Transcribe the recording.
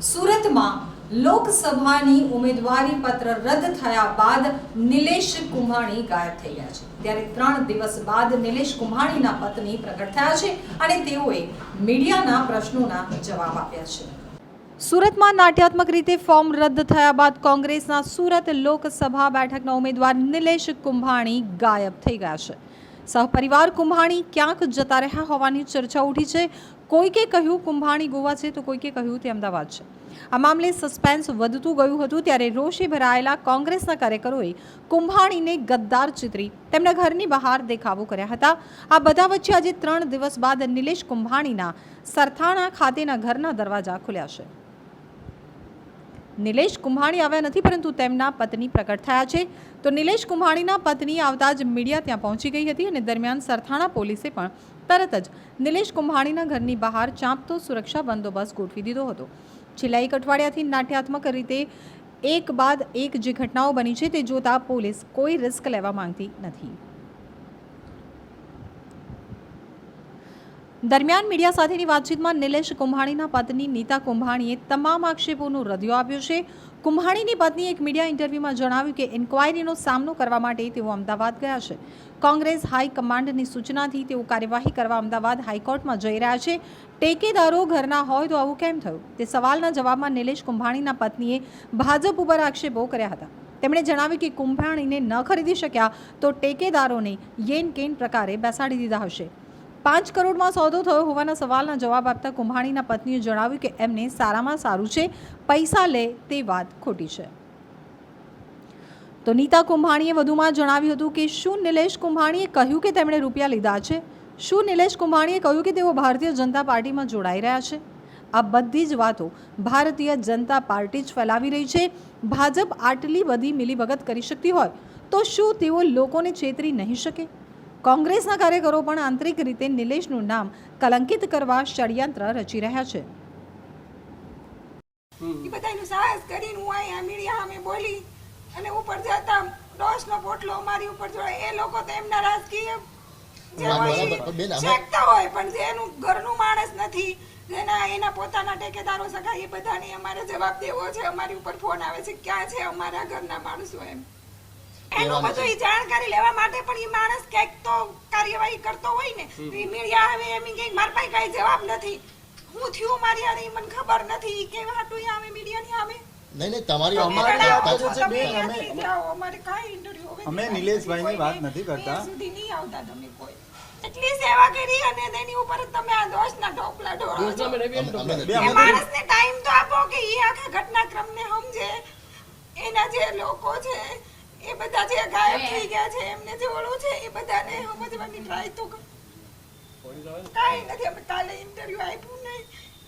સુરતમાં લોકસભાની ઉમેદવારી પત્ર રદ થયા બાદ નિલેશ કુંભાણી ગાયબ થઈ ગયા છે। ત્યારે 3 દિવસ બાદ નિલેશ કુંભાણીના પત્ની પ્રગટ થયા છે અને તેઓએ મીડિયાના પ્રશ્નોના જવાબ આપ્યા છે। સુરતમાં નાટ્યાત્મક રીતે ફોર્મ રદ થયા બાદ કોંગ્રેસના સુરત લોકસભા બેઠકના ઉમેદવાર નિલેશ કુંભાણી ગાયબ થઈ ગયા છે। સહપરિવાર કુંભાણી ક્યાંક જતા રહ્યા હોવાની ચર્ચા ઉઠી છે। કોઈકે કહ્યું કુંભાણી ગોવા છે તો કોઈકે કહ્યું તે અમદાવાદ છે। આ મામલે સસ્પેન્સ વધતું ગયું હતું ત્યારે રોષે ભરાયેલા કોંગ્રેસના કાર્યકરોએ કુંભાણીને ગદ્દાર ચિતરી તેમના ઘરની બહાર દેખાવો કર્યા હતા। આ બધા વચ્ચે આજે 3 દિવસ બાદ નિલેશ કુંભાણીના સરથાણા ખાતેના ઘરના દરવાજા ખુલ્યા છે। નિલેશ કુંભાણી આવ્યા નથી પરંતુ તેમના પત્ની પ્રગટ થયા છે। તો નિલેશ કુંભાણીના પત્ની આવતા જ મીડિયા ત્યાં પહોંચી ગઈ હતી અને દરમિયાન સરથાણા પોલીસે પણ તરત જ નિલેશ કુંભાણીના ઘરની બહાર ચાંપતો સુરક્ષા બંદોબસ્ત ગોઠવી દીધો હતો। છેલ્લા 1 અઠવાડિયાથી નાટ્યાત્મક રીતે એક બાદ એક જે ઘટનાઓ બની છે તે જોતા પોલીસ કોઈ રિસ્ક લેવા માંગતી નથી। દરમિયાન મીડિયા સાથેની વાતચીતમાં નિલેશ કુંભાણીના પત્ની નીતા કુંભાણીએ તમામ આક્ષેપોનો રદિયો આપ્યો છે। કુંભાણીની પત્નીએ એક મીડિયા ઇન્ટરવ્યુમાં જણાવ્યું કે ઇન્ક્વાયરીનો સામનો કરવા માટે તેઓ અમદાવાદ ગયા છે। કોંગ્રેસ હાઈકમાન્ડની સૂચનાથી તેઓ કાર્યવાહી કરવા અમદાવાદ હાઈકોર્ટમાં જઈ રહ્યા છે। ટેકેદારો ઘરના હોય તો આવું કેમ થયું તે સવાલના જવાબમાં નિલેશ કુંભાણીના પત્નીએ ભાજપ ઉપર આક્ષેપો કર્યા હતા। તેમણે જણાવ્યું કે કુંભાણીને ન ખરીદી શક્યા તો ટેકેદારોને યેન કેન પ્રકારે બેસાડી દીધા હશે। 5 કરોડમાં સોદો થયો હોવાના સવાલના જવાબ આપતા કુંભાણીના પત્નીએ જણાવ્યું કે એમને સારામાં સારું છે, પૈસા લે તે વાત ખોટી છે। તો નીતા કુંભાણીએ વધુમાં જણાવ્યું હતું કે શું નિલેશ કુંભાણીએ કહ્યું કે તેમણે રૂપિયા લીધા છે? શું નિલેશ કુંભાણીએ કહ્યું કે તેઓ ભારતીય જનતા પાર્ટીમાં જોડાઈ રહ્યા છે? આ બધી જ વાતો ભારતીય જનતા પાર્ટી જ ફેલાવી રહી છે। ભાજપ આટલી બધી મિલીભગત કરી શકતી હોય તો શું તેઓ લોકોને છેતરી નહીં શકે? કોંગ્રેસના કાર્યકરો પણ આંતરિક રીતે નિલેશનું નામ કલંકિત કરવા ષડયંત્ર રચી રહ્યા છે। એ બધાનું સાહસ કરીને હું અહીંયા મીડિયા સામે બોલી અને ઉપર જતા ડોસનો પોટલો મારી ઉપર જોડે એ લોકો તો એમના રાજકીય શેકતા હોય પણ જેનું ઘરનું માણસ નથી જેના એના પોતાના ટેકેદારો સગા એ બધાને અમારે જવાબ દેવો છે। અમારી ઉપર ફોન આવે છે ક્યાં છે અમારા ઘરના માણસો એમ એનું બધું જાણકારી લેવા માટે પણ એ માણસ ક્યાંક તો કાર્યવાહી કરતો હોય ને તો એ મીડિયા આવે એમ કે મારા પાસે કાંઈ જવાબ નથી, હું થયું મારી યાર મને ખબર નથી કે હાટું આવે મીડિયાની આવે નહીં તમારી અમારે કાંઈ ઇન્ટરવ્યુ અમે નિલેશભાઈની વાત નથી કરતા સુધી નહીં આવતા તમે કોઈ એટલી સેવા કરી અને તેની ઉપર તમે આ દોષના ઢોકલા ઢોળો છો। માણસને ટાઈમ તો આપો કે એ આખા ઘટનાક્રમને સમજે। એના જે લોકો છે એ બધા જે ગાયબ થઈ ગયા છે એમને જે ઓળો છે એ બધાને સમજવાની ટ્રાય તો કાંઈ નથી। અમે કાલે ઇન્ટરવ્યુ આપ્યું નહીં